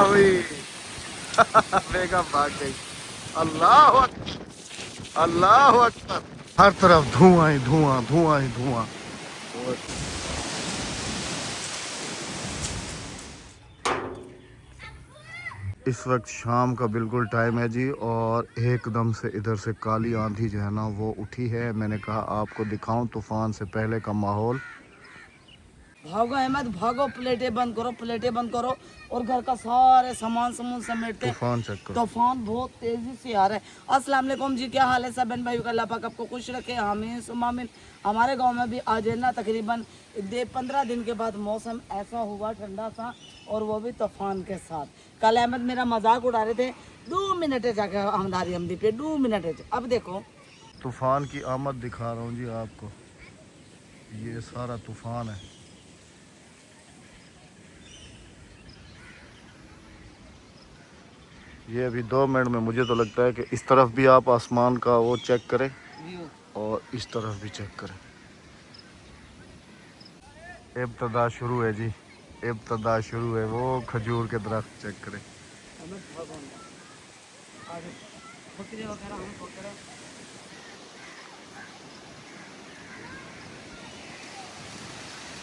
हुई। बेगम भाग गई। अल्लाह अकबर, अल्लाह अकबर। हर तरफ धुआं ही धुआं, धुआं ही धुआं। इस वक्त शाम का बिल्कुल टाइम है जी, और एकदम से इधर से काली आंधी जो है ना वो उठी है। मैंने कहा आपको दिखाऊं तूफान से पहले का माहौल। भागो अहमद भागो, प्लेटें बंद करो, प्लेटें बंद करो, और घर का सारे सामान समून समेटते हैं। तूफान चेक करो। तूफान बहुत तेजी से आ रहा है। अस्सलाम वालेकुम जी, क्या हाल है सब बहन भाइयों का? अल्लाह पाक आपको खुश रखे, आमीन सुम्मा आमीन। हमारे गांव में भी आज है ना तकरीबन 15 दिन के बाद मौसम ऐसा हुआ ठंडा सा, और वो भी तूफान के साथ। कल अहमद मेरा मजाक उड़ा रहे थे, 2 मिनट जाकर हमदारी हमदी पे 2 मिनट। अब देखो तूफान की आमद दिखा रहा हूँ जी आपको। ये सारा तूफान है। ये अभी 2 मिनट में मुझे तो लगता है कि इस तरफ भी आप आसमान का वो चेक करें और इस तरफ भी चेक करें। इब्तदा शुरू है जी, इब्तदा शुरू है। वो खजूर के दरख्त चेक करें।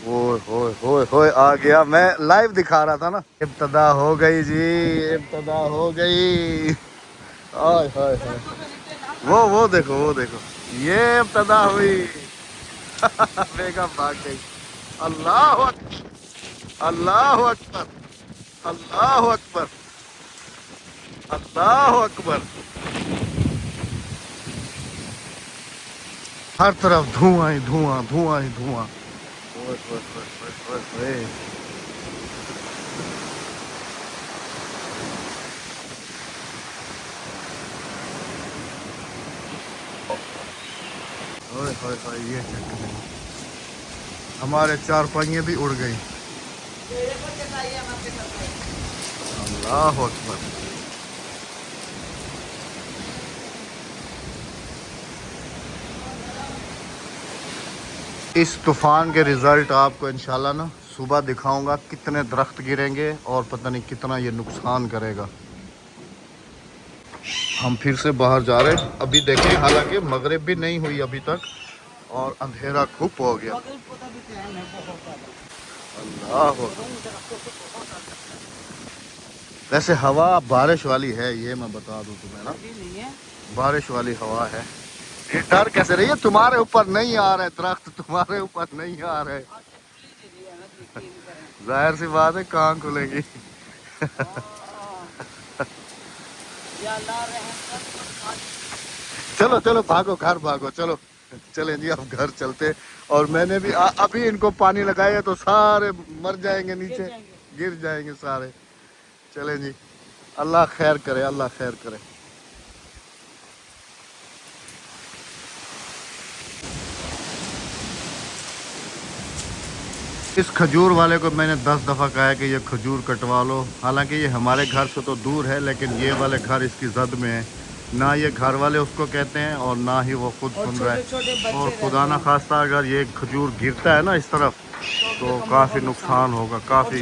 ओए होए होए होए, आ गया। मैं लाइव दिखा रहा था ना। इब्तदा हो गई जी, इब्तदा हो गई। आय हाय हाय, वो देखो, वो देखो, ये इब्तदा हुई। बेगम भाग गई। अल्लाह अकबर, अल्लाह अकबर, अल्लाह अकबर, अल्लाह अकबर। हर तरफ धुआं ही धुआं, धुआं ही धुआं। ओए ओए ओए ओए ओए ओए। ओए ओए ओए, ये चेक करें। हमारे चारपाइयाँ भी उड़ गई। अल्लाह अकबर। इस तूफान के रिजल्ट आपको इंशाल्लाह ना सुबह दिखाऊंगा, कितने दरख्त गिरेंगे और पता नहीं कितना ये नुकसान करेगा। हम फिर से बाहर जा रहे हैं। अभी देखें, हालांकि मगरिब भी नहीं हुई अभी तक और अंधेरा खूब हो गया। अल्लाह अकबर। वैसे हवा बारिश वाली है, ये मैं बता दूं तुम्हें ना, बारिश वाली हवा है। ये डर कैसे रही है? तुम्हारे ऊपर नहीं आ रहे दरख्त, तुम्हारे ऊपर नहीं आ रहे। जाहिर सी बात है, कहाँ खुलेंगी। चलो चलो भागो, घर भागो, चलो चलें जी, अब घर चलते। और मैंने भी अभी इनको पानी लगाया तो सारे मर जाएंगे, नीचे गिर जाएंगे सारे। चलें जी, अल्लाह खैर करे, अल्लाह खैर करे। इस खजूर वाले को मैंने 10 दफ़ा कहा है कि ये खजूर कटवा लो। हालांकि ये हमारे घर से तो दूर है, लेकिन ये वाले घर इसकी जद में है। ना ये घर वाले उसको कहते हैं और ना ही वो खुद सुन रहा है। और खुदा ना खास्ता अगर ये खजूर गिरता है ना इस तरफ, तो काफ़ी नुकसान होगा, काफ़ी।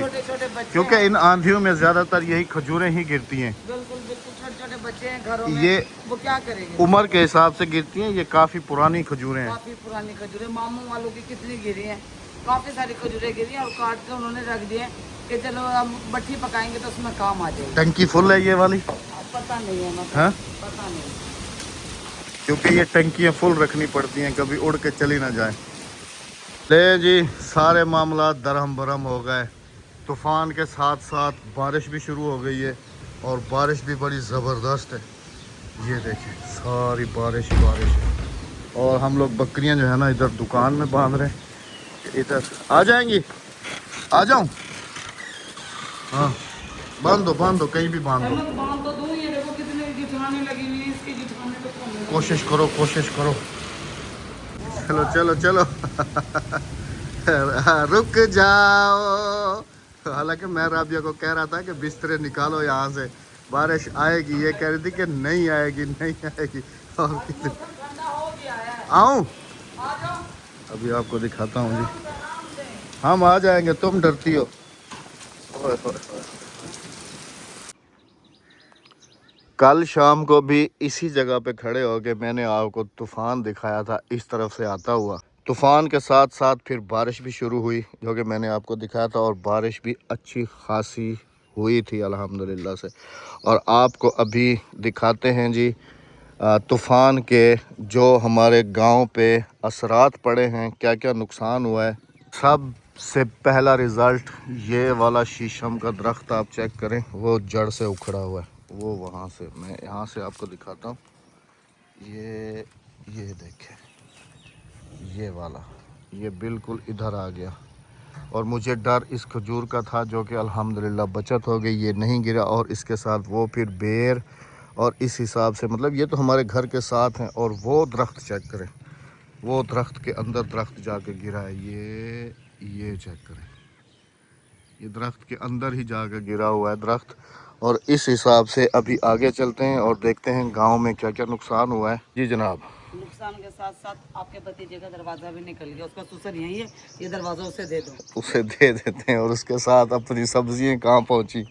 क्योंकि इन आंधियों में ज़्यादातर यही खजूरें ही गिरती हैं। बिल्कुल बिल्कुल, छोटे छोटे बच्चे हैं घरों में, ये वो क्या करेंगे? उम्र के हिसाब से गिरती हैं। ये काफ़ी पुरानी खजूरें हैं। काफी पुरानी खजूरें, मामू वालों की कितनी गिरी हैं, काफी सारी खजूरें गिरी हैं, और काट के उन्होंने रख दिए कि चलो हम भट्टी पकाएंगे तो उसमें काम आ जाएगी। टंकी फुल है ये वाली? पता नहीं है मतलब, हाँ? पता नहीं, क्योंकि ये टंकियाँ फुल रखनी पड़ती हैं, कभी उड़ के चली ना जाए। ले जी, सारे मामला दरहम बरहम हो गए। तूफ़ान के साथ साथ बारिश भी शुरू हो गई है, और बारिश भी बड़ी ज़बरदस्त है। ये देखिए, सारी बारिश ही बारिश है। और हम लोग बकरियां जो है ना इधर दुकान में बांध रहे हैं। इधर आ जाएंगी, आ जाऊं? हाँ, बांध दो, बांध दो, कहीं भी बांध दो। बांध तो दूं, ये देखो कितने जुठाने लगी हुई है, इसकी जुठाने तो कम है। कोशिश करो, कोशिश करो। चलो चलो चलो। रुक जाओ। हालांकि मैं राबिया को कह रहा था कि बिस्तरे निकालो यहाँ से, बारिश आएगी। ये कह रही थी कि नहीं आएगी, नहीं आएगी। और ठंडा हो गया है, आऊं? आ जाओ। अभी आपको दिखाता हूँ जी। हम आ जाएंगे, तुम डरती हो। ओए होए होए। कल शाम को भी इसी जगह पे खड़े होके मैंने आपको तूफ़ान दिखाया था इस तरफ से आता हुआ। तूफ़ान के साथ साथ फिर बारिश भी शुरू हुई जो कि मैंने आपको दिखाया था, और बारिश भी अच्छी खासी हुई थी अल्हम्दुलिल्लाह से। और आपको अभी दिखाते हैं जी तूफ़ान के जो हमारे गांव पे असरात पड़े हैं, क्या क्या नुकसान हुआ है। सबसे पहला रिज़ल्ट ये वाला शीशम का दरख्त आप चेक करें, वो जड़ से उखड़ा हुआ है। वो वहाँ से मैं यहाँ से आपको दिखाता हूँ। ये देखें, ये वाला ये बिल्कुल इधर आ गया। और मुझे डर इस खजूर का था जो कि अल्हम्दुलिल्लाह बचत हो गई, ये नहीं गिरा। और इसके साथ वो फिर बेर, और इस हिसाब से मतलब ये तो हमारे घर के साथ हैं। और वो दरख्त चेक करें, वो दरख्त के अंदर दरख्त जाके गिरा है। ये चेक करें, ये दरख्त के अंदर ही जाकर गिरा हुआ है दरख्त। और इस हिसाब से अभी आगे चलते हैं और देखते हैं गांव में क्या क्या नुकसान हुआ है। जी जनाब। नुकसान के साथ साथ आपके भतीजे का दरवाजा भी निकल गया, उसका सुसर यही है, ये दरवाजा उसे दे दो। उसे दे देते हैं। और उसके साथ अपनी सब्जियां कहाँ पहुंची,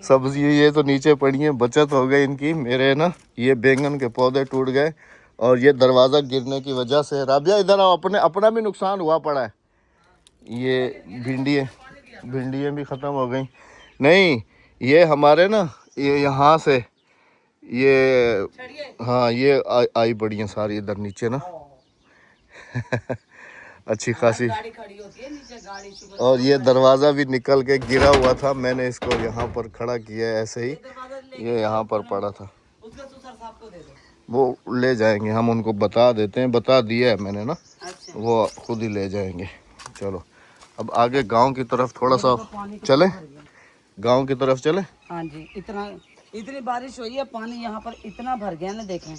सब्जी ये तो नीचे पड़ी हैं। बचत हो गई इनकी। मेरे ना ये बैंगन के पौधे टूट गए और ये दरवाज़ा गिरने की वजह से। राबिया इधर आओ, अपना भी नुकसान हुआ पड़ा है। ये भिंडियाँ भी ख़त्म हो गई। नहीं, ये हमारे ना ये यहाँ से ये, हाँ ये आई पड़ी हैं सारी इधर नीचे ना। अच्छी खासी। गाड़ी खड़ी होती है नीचे गाड़ी, शुगर। और ये दरवाज़ा भी निकल के गिरा हुआ था, मैंने इसको यहाँ पर खड़ा किया है ऐसे ही। ये यहाँ पर पड़ा था, उसका सुसर साहब को दे दो। वो ले जाएंगे, हम उनको बता देते हैं, बता दिया है मैंने ना। अच्छा। वो खुद ही ले जाएंगे। चलो अब आगे गांव की तरफ थोड़ा सा चले, गांव की तरफ चले। हाँ जी, इतनी बारिश हुई है, पानी यहाँ पर इतना भर गया ना, देखें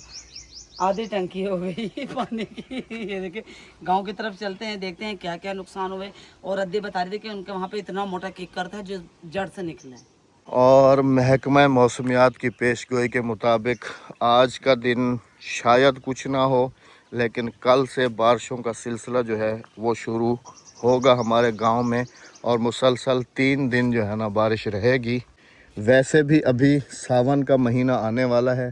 आधी टंकी हो गई पानी की। ये देखिए गांव की तरफ चलते हैं, देखते हैं क्या क्या नुकसान हुए। और अद्दी बता रही थी कि उनके वहाँ पे इतना मोटा कीकर था जो जड़ से निकला है। और महकमा मौसमियात की पेशगोई के मुताबिक आज का दिन शायद कुछ ना हो, लेकिन कल से बारिशों का सिलसिला जो है वो शुरू होगा हमारे गांव में। और मुसलसल 3 दिन जो है ना बारिश रहेगी। वैसे भी अभी सावन का महीना आने वाला है,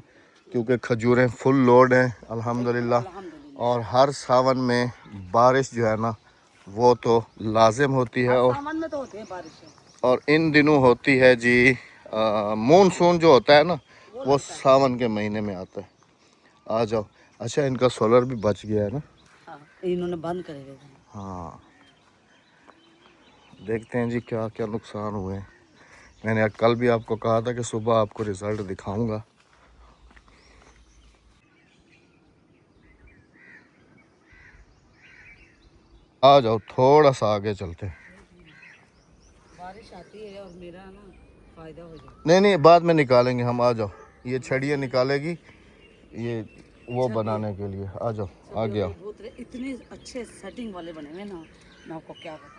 क्योंकि खजूरें फुल लोड हैं अल्हम्दुलिल्लाह। और हर सावन में बारिश जो है ना वो तो लाजिम होती है। और सावन में तो होती है बारिशें, और इन दिनों होती है जी मानसून जो होता है ना, वो सावन के महीने में आता है। आ जाओ। अच्छा, इनका सोलर भी बच गया है ना। हाँ, इन्होंने बंद करे हुए थे। हाँ, देखते हैं जी क्या क्या नुकसान हुए हैं। मैंने कल भी आपको कहा था कि सुबह आपको रिज़ल्ट दिखाऊंगा। आ जाओ, थोड़ा सा आगे चलते हैं। बारिश आती है और मेरा ना फायदा हो जाए। नहीं, बाद में निकालेंगे हम। आ जाओ, ये छड़ियाँ निकालेगी ये वो बनाने के लिए। आ जाओ, आ गया। इतने अच्छे सेटिंग वाले बने हुए ना, मैं आपको क्या बताऊं।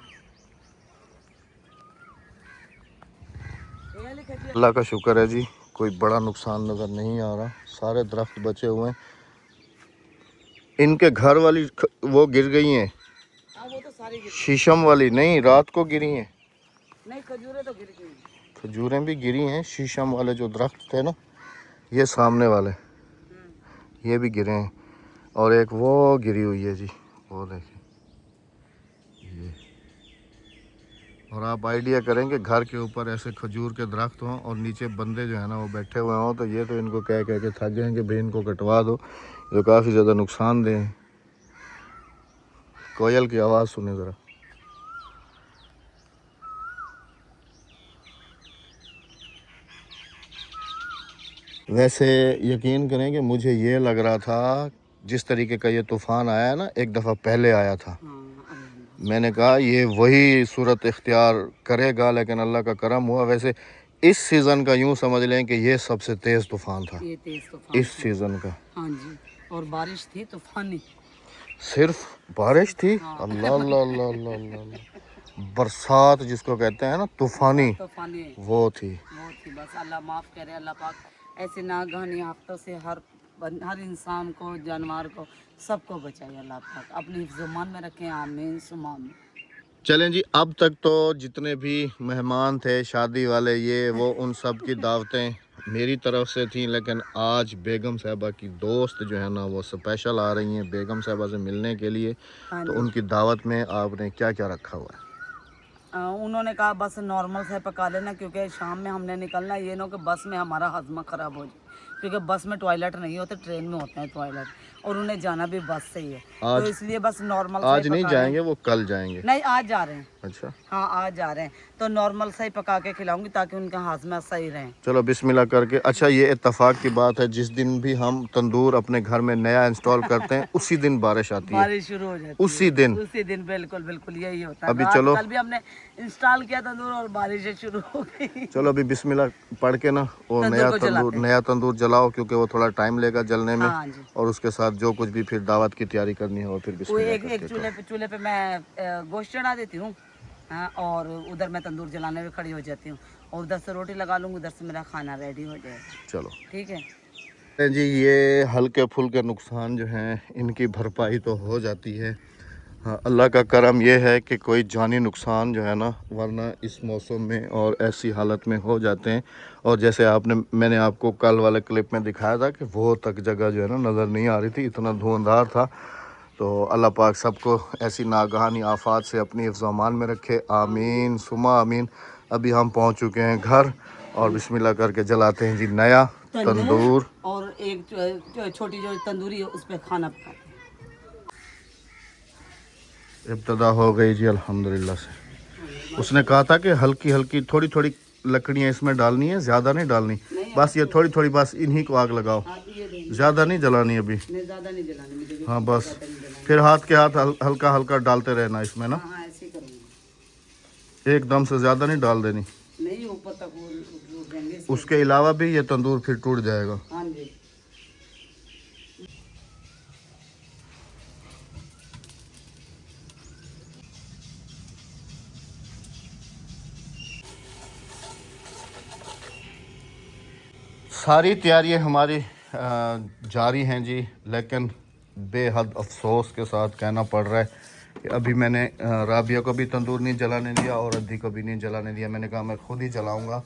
अल्लाह का शुक्र है जी, कोई बड़ा नुकसान नज़र नहीं आ रहा। सारे दरख्त बचे हुए हैं। इनके घर वाली वो गिर गई हैं। वो तो सारी गिर, शीशम वाली नहीं, रात को गिरी हैं। नहीं खजूरें तो गिर गई। खजूरें भी गिरी हैं। शीशम वाले जो दरख्त थे ना, ये सामने वाले, ये भी गिरे हैं। और एक वो गिरी हुई है जी, वो देखिए ये। और आप आइडिया करेंगे घर के ऊपर ऐसे खजूर के दरख्त हों और नीचे बंदे जो है ना वो बैठे हुए हों, तो ये तो इनको कह कह के थक गए कि भाई इनको कटवा दो, जो काफ़ी ज़्यादा नुकसानदेह हैं। कोयल की आवाज़ सुने ज़रा। वैसे यकीन करें कि मुझे ये लग रहा था जिस तरीके का ये तूफ़ान आया ना, एक दफ़ा पहले आया था, मैंने कहा ये वही सूरत इख्तियार करेगा, लेकिन अल्लाह का करम हुआ। वैसे इस सीज़न का यूँ समझ लें कि ये सबसे तेज़ तूफ़ान था, ये तेज तूफान इस सीज़न का। हाँ जी, और बारिश थी तूफानी। सिर्फ बारिश थी। अल्लाह अल्लाह अल्लाह अल्लाह अल्लाह। बरसात जिसको कहते हैं ना तूफ़ानी, तूफानी वो थी। बस अल्लाह माफ़ करे, अल्लाह पाक ऐसे नागहानी आफतों से हर इंसान को, जानवर को, सबको बचाए अल्लाह पाक, अपने हिफ्ज़-ओ-मान में रखें। आमीन सुमा आमीन। चलें जी, अब तक तो जितने भी मेहमान थे शादी वाले ये वो उन सब की दावतें मेरी तरफ से थी, लेकिन आज बेगम साहबा की दोस्त जो है ना वो स्पेशल आ रही हैं बेगम साहबा से मिलने के लिए। हाँ तो जी। उनकी दावत में आपने क्या क्या रखा हुआ है? उन्होंने कहा बस नॉर्मल से पका लेना, क्योंकि शाम में हमने निकलना, ये ना कि बस में हमारा हजमा ख़राब हो जाए, क्योंकि बस में टॉयलेट नहीं होते, ट्रेन में होते हैं टॉयलेट, और उन्हें जाना भी बस से ही है। तो आज इसलिए बस नॉर्मल सा ही आज नहीं पका रहे जाएंगे, हैं। वो कल जाएंगे। नहीं, आज जा रहे हैं। अच्छा, हाँ, आज जा रहे हैं, तो नॉर्मल सा ही पका के खिलाऊंगी ताकि उनका हाजमा सही रहे। चलो बिस्मिल्लाह करके। अच्छा, ये इत्तेफाक की बात है, जिस दिन भी हम तंदूर अपने घर में नया इंस्टॉल करते हैं उसी दिन बारिश आती है, बारिश शुरू हो जाती उसी है दिन। उसी दिन, बिल्कुल बिल्कुल यही होता है। अभी आज चलो कल भी हमने इंस्टॉल किया तंदूर और बारिशें शुरू हो गई। चलो अभी बिस्मिल्लाह पढ़ के ना वो तंदूर को जलाते हैं। नया तंदूर जलाओ, क्योंकि वो थोड़ा टाइम लेगा जलने में। हाँ जी। और उसके साथ जो कुछ भी फिर दावत की तैयारी करनी है वो फिर वो बिस्मिल्लाह एक करके करो। चूल्हे पे मैं गोश्त चढ़ा देती हूँ, हाँ, और उधर मैं तंदूर जलाने में खड़ी हो जाती हूँ, और उधर से रोटी लगा लूँगी, उधर से मेरा खाना रेडी हो जाएगा। चलो ठीक है। जी, ये हल्के फुल्के नुकसान जो हैं इनकी भरपाई तो हो जाती है। हाँ, अल्लाह का करम ये है कि कोई जानी नुकसान जो है ना, वरना इस मौसम में और ऐसी हालत में हो जाते हैं। और जैसे मैंने आपको कल वाले क्लिप में दिखाया था कि वो तक जगह जो है ना नज़र नहीं आ रही थी, इतना धुआंधार था। तो अल्लाह पाक सबको ऐसी नागहानी आफात से अपनी हिफ्ज़-ओ-अमान में रखे, आमीन सुमा आमीन। अभी हम पहुंच चुके हैं घर और बिस्मिल्लाह करके जलाते हैं जी नया तंदूर। और एक छोटी जो तंदूरी है उस पर खाना पकाते हैं। इब्तदा हो गई जी अल्हम्दुलिल्लाह से। उसने कहा था कि हल्की हल्की थोड़ी थोड़ी लकड़ियाँ इसमें डालनी है, ज़्यादा नहीं डालनी, बस ये थोड़ी थोड़ी, बस इन्हीं को आग लगाओ, हाँ, ये देंगे। ज़्यादा नहीं जलानी अभी। नहीं, ज़्यादा नहीं जलाने मुझे भी, हाँ बस, ज़्यादा नहीं जलाने। फिर हाथ के हाथ हल्का हल्का डालते रहना इसमें ना, हाँ हाँ, ऐसे ही करूँगी। एकदम से ज़्यादा नहीं डाल देनी, नहीं, ऊपर तक वो रुक जाएंगे इसके। उसके अलावा भी ये तंदूर फिर टूट जाएगा। हाँ जी। सारी तैयारियां हमारी जारी हैं जी, लेकिन बेहद अफसोस के साथ कहना पड़ रहा है कि अभी मैंने राबिया को भी तंदूर नहीं जलाने दिया और अद्दी को भी नहीं जलाने दिया। मैंने कहा मैं खुद ही जलाऊंगा,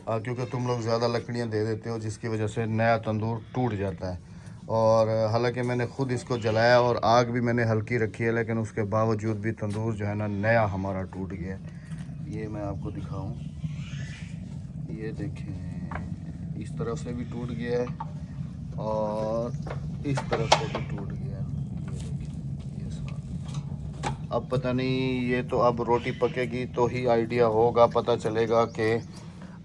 क्योंकि तुम लोग ज़्यादा लकड़ियां दे देते हो, जिसकी वजह से नया तंदूर टूट जाता है। और हालांकि मैंने खुद इसको जलाया और आग भी मैंने हल्की रखी है, लेकिन उसके बावजूद भी तंदूर जो है ना नया हमारा टूट गया है। ये मैं आपको दिखाऊँ, ये देखें, इस तरफ से भी टूट गया है और इस तरफ से भी टूट गया है। ये देखिए, ये सारा अब पता नहीं, ये तो अब रोटी पकेगी तो ही आइडिया होगा, पता चलेगा कि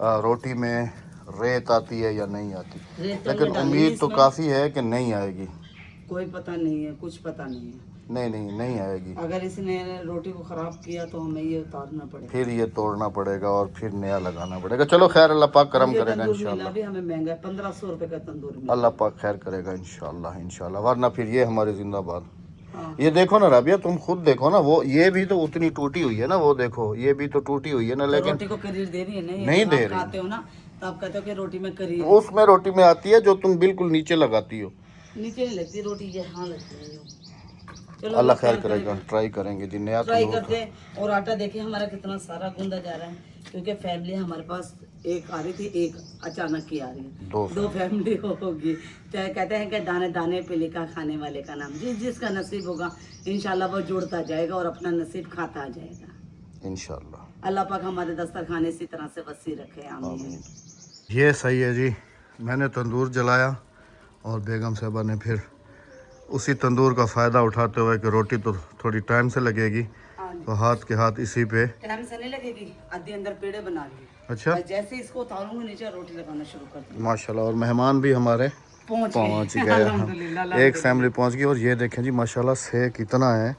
रोटी में रेत आती है या नहीं आती। लेकिन उम्मीद तो काफ़ी है कि नहीं आएगी। कोई पता नहीं है, कुछ पता नहीं है। नहीं आएगी। अगर इसने रोटी को खराब किया तो हमें ये उतारना पड़ेगा, फिर ये तोड़ना पड़ेगा और फिर नया लगाना पड़ेगा। चलो खैर, अल्लाह पाक करम ये करेगा तंदूर इंशाल्लाह। मिला भी हमें महंगा है, 1500 रुपए का तंदूर मिला। अल्लाह पाक खैर करेगा इंशाल्लाह, वरना फिर ये हमारे जिंदाबाद। हाँ। ये देखो ना राबिया, तुम खुद देखो ना, वो ये भी तो उतनी टूटी हुई है ना, वो देखो ये भी तो टूटी हुई है ना, तो लेकिन रोटी को करीर दे रही है। नहीं आप दे रही। खाते हो ना, तो आप कहते हो कि रोटी में करीर है। उसमें रोटी में आती है जो तुम बिल्कुल नीचे लगाती हो। नीचे नहीं लगती रोटी, ये हाँ लगती है। चलो अल्लाह खैर करेगा, ट्राई करेंगे जी नया ट्राई तंदूर करते हैं। और आटा देखिए हमारा कितना सारा गूंदा जा रहा है, क्योंकि फैमिली हमारे पास एक आ रही थी, एक अचानक की आ रही है, दो फैमिली होगी। चाहे कहते हैं कि दाने दाने पे लिखा खाने वाले का नाम, जिसका नसीब होगा इंशाल्लाह वो जुड़ता जाएगा और अपना नसीब खाता आ जाएगा इंशाल्लाह। अल्लाह पाक हमारे दस्तरखाने इसी तरह से वसी रखे, आमीन। ये सही है जी, मैंने तंदूर जलाया और बेगम साहबा ने फिर उसी तंदूर का फ़ायदा उठाते हुए कि रोटी तो थोड़ी टाइम से लगेगी, तो हाथ के हाथ इसी पे। टाइम से नहीं लगेगी, आधी अंदर पेड़े बना रही है। अच्छा, जैसे इसको उतारूंगी नीचे रोटी लगाना शुरू कर दूंगी। माशाल्लाह। और मेहमान भी हमारे पहुंच गए। अल्हम्दुलिल्लाह, एक फैमिली पहुंच गई। और ये देखें जी माशाल्लाह से कितना है।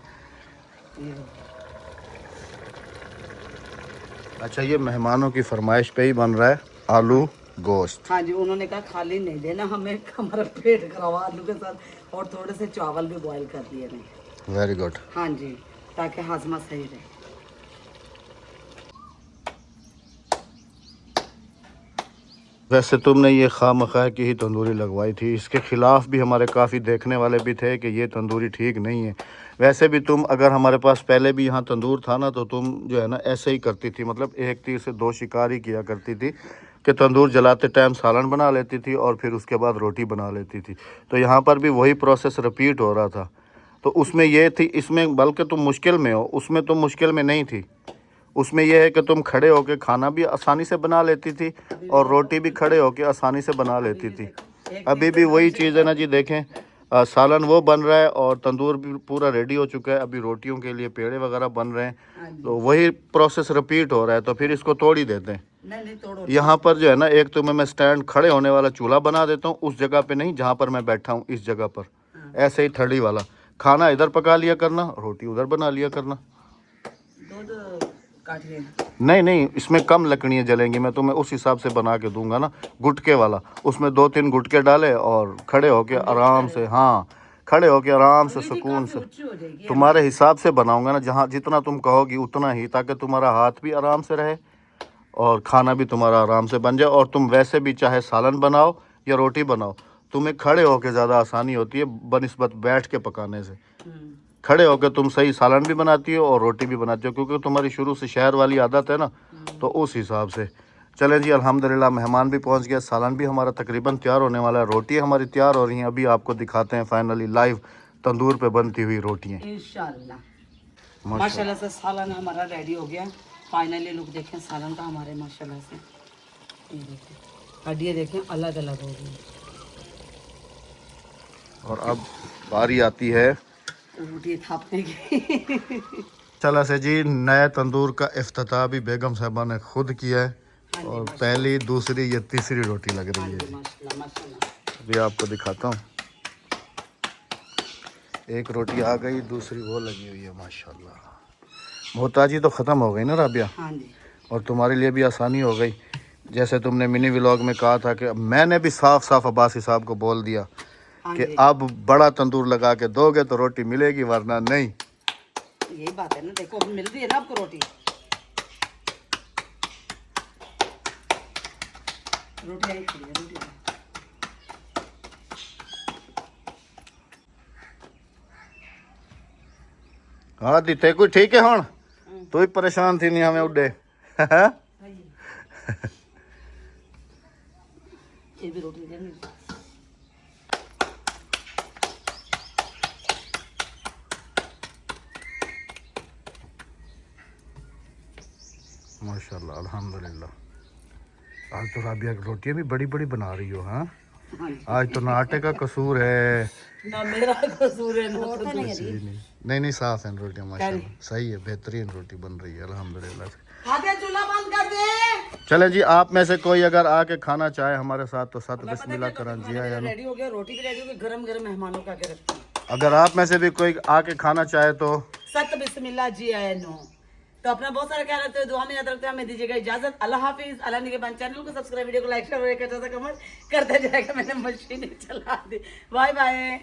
अच्छा, ये मेहमानों की फरमाइश पे ही बन रहा है आलू गोश्त। हाँ जी, उन्होंने कहा खाली नहीं देना हमें, हमारा पेट खराब आलू के साथ, और थोड़े से चावल भी बॉईल कर दिए नहीं। Very good. हाँ जी, ताकि हाजमा सही रहे। वैसे तुमने ये खामखा की ही तंदूरी लगवाई थी, इसके ख़िलाफ़ भी हमारे काफ़ी देखने वाले भी थे कि ये तंदूरी ठीक नहीं है। वैसे भी तुम अगर हमारे पास पहले भी यहाँ तंदूर था ना, तो तुम जो है ना ऐसे ही करती थी, मतलब एक तीर से दो शिकार ही किया करती थी कि तंदूर जलाते टाइम सालन बना लेती थी और फिर उसके बाद रोटी बना लेती थी। तो यहाँ पर भी वही प्रोसेस रिपीट हो रहा था। तो उसमें ये थी, इसमें बल्कि तुम मुश्किल में हो, उसमें तुम मुश्किल में नहीं थी। उसमें यह है कि तुम खड़े होकर खाना भी आसानी से बना लेती थी और रोटी भी खड़े होकर आसानी से बना लेती थी। अभी भी वही चीज़ है ना जी, देखें सालन वो बन रहा है और तंदूर भी पूरा रेडी हो चुका है। अभी रोटियों के लिए पेड़े वगैरह बन रहे हैं, तो वही प्रोसेस रिपीट हो रहा है। तो फिर इसको तोड़ ही देते हैं। यहाँ पर जो है ना, एक तुम्हें मैं स्टैंड खड़े होने वाला चूल्हा बना देता हूँ, उस जगह पे नहीं जहाँ पर मैं बैठा हूँ, इस जगह पर ऐसे ही थड़ी वाला खाना इधर पका लिया करना, रोटी उधर बना लिया करना। नहीं नहीं, इसमें कम लकड़ियाँ जलेंगी, मैं तुम्हें उस हिसाब से बना के दूंगा ना। गुटके वाला, उसमें 2-3 गुटके डाले और खड़े होके आराम से, हाँ खड़े होके आराम से सुकून से तुम्हारे हिसाब से बनाऊंगा ना, जहाँ जितना तुम कहोगी उतना ही, ताकि तुम्हारा हाथ भी आराम से रहे और खाना भी तुम्हारा आराम से बन जाए। और तुम वैसे भी चाहे सालन बनाओ या रोटी बनाओ, तुम्हें खड़े होके ज़्यादा आसानी होती है बनिस्बत बैठ के पकाने से। खड़े होकर तुम सही सालन भी बनाती हो और रोटी भी बनाती हो, क्योंकि तुम्हारी शुरू से शहर वाली आदत है ना, तो उस हिसाब से। चलें जी, अल्हम्दुलिल्लाह मेहमान भी पहुंच गया, सालन भी हमारा तकरीबन तैयार होने वाला है, रोटी हमारी तैयार हो रही हैं। अभी आपको दिखाते हैं फाइनली लाइव तंदूर पे बनती हुई रोटियाँ। इंशाल्लाह माशाल्लाह से सालन हमारा रेडी हो गया। फाइनली लुक देखें सालन का हमारे, माशाल्लाह से ये देखें हड्डियाँ देखें अलग अलग हो गई। और अब बारी आती है रोटी थापने की। चला से जी, नए तंदूर का इफ्तिताह भी बेगम साहबा ने खुद किया है और पहली दूसरी ये तीसरी रोटी लग रही है। माशाल्लाह माशाल्लाह। अभी आपको दिखाता हूँ, एक रोटी आ गई, दूसरी वो लगी हुई है। माशाल्लाह मोहताजी तो ख़त्म हो गई ना राबिया, हाँ जी। और तुम्हारे लिए भी आसानी हो गई। जैसे तुमने मिनी व्लॉग में कहा था कि मैंने भी साफ साफ अब्बासी साहब को बोल दिया कि अब बड़ा तंदूर लगा के दोगे तो रोटी मिलेगी, वरना नहीं। यही बात है ना, देखो अब मिल रही है ना आपको रोटी। रोटी आई खड़ी है, रोटी हाँ दीते कोई ठीक है हुण, तू ही परेशान थी नहीं हमें उड़े। ये भी रोटी देंगे। माशाल्लाह अल्हम्दुलिल्लाह। आज तो राबिया की रोटियाँ भी बड़ी बड़ी बना रही हो। हाँ आज तो ना आटे का कसूर है ना मेरा कसूर है, ना नहीं साफ है रोटियाँ माशाल्लाह, सही है, बेहतरीन रोटी बन रही है अल्हम्दुलिल्लाह। चूल्हा बंद कर दे। चले जी, आप में से कोई अगर आके खाना चाहे हमारे साथ तो साथ बिस्मिल्लाह करा जी। रेडी हो गया, रोटी भी रेडी हो गई, गरम गरम मेहमानों का के रखते हैं। अगर आप में से भी कोई आके खाना चाहे तो सत बिस्मिल्लाह जी आए नो। तो अपना बहुत सारा ख्याल रखते हुए दुआ में याद रखते हैं, हमें दीजिएगा इजाजत। अल्लाह हाफिज। अल्लाह निगहबान। चैनल को सब्सक्राइब, वीडियो को लाइक, शेयर, कमेंट करते जाएगा। मैंने मशीन चला दी। Bye bye.